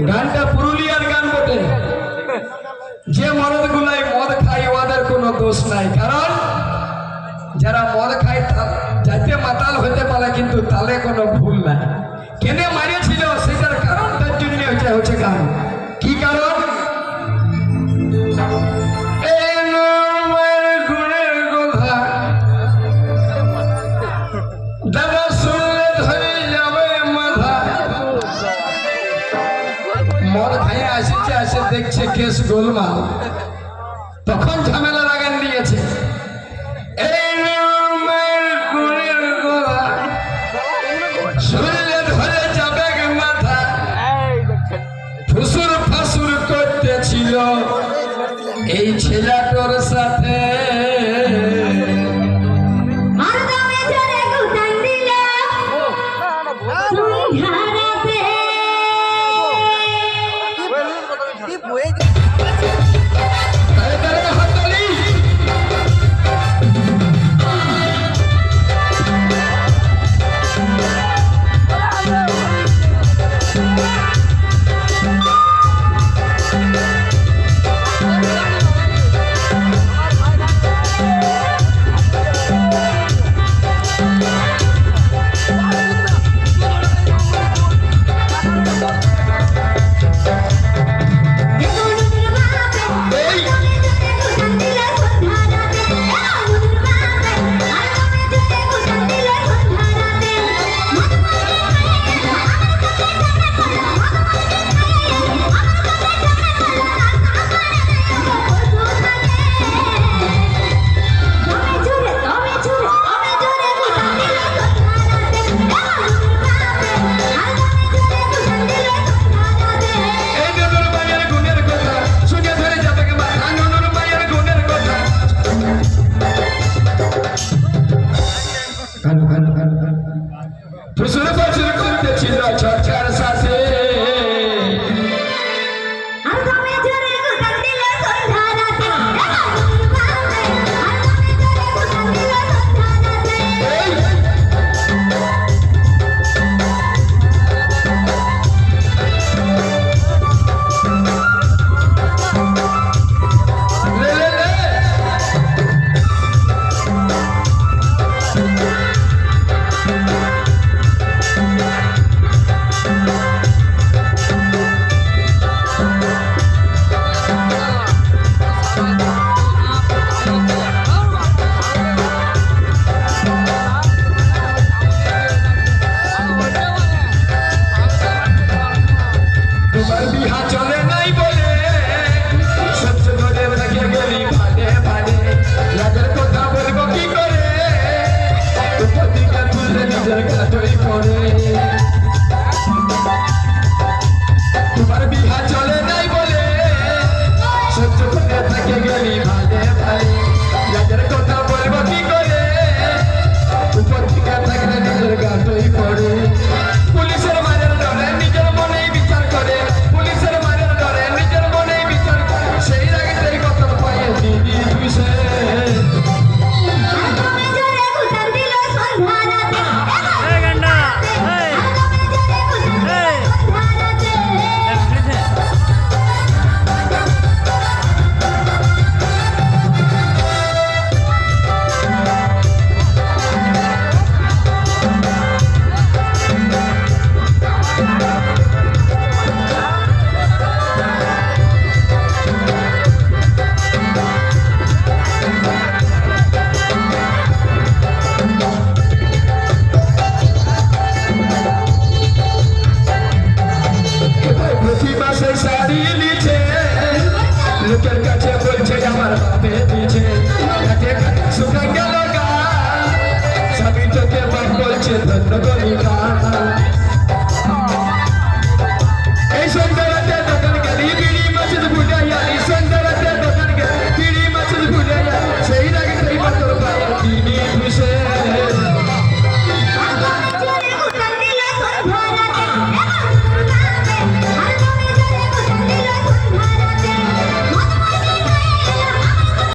গানটা পুরুলিয়ার গান বটে। যে মরদ গুলাই মদ খায় ওদের কোনো দোষ নাই, কারণ যারা মদ খায় যাতে মাতাল হতে পারে কিন্তু তালে কোনো ভুল নাই। কেনে মারিয়েছিল সেটার কারণ তার জন্য হচ্ছে গান। কি কারণ? মদ খাইয়ে আসে দেখছে কেস গোলমাল, তখন ঝামেলা লাগান দিয়েছে। শুনলে ধরে যাবে মাথা, ফুসুর ফাসুর করতেছিল এই ছেলেটার সাথে।